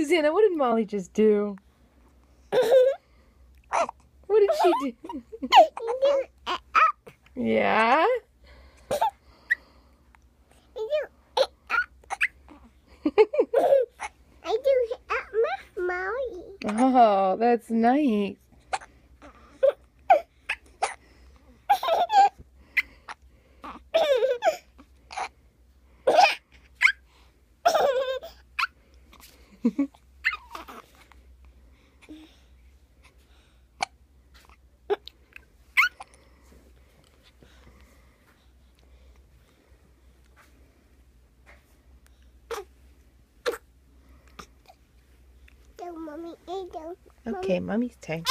Susanna, what did Molly just do? What did she do? Yeah? I do it up my Molly. Oh, that's nice. Mommy, Okay, Mommy's turn.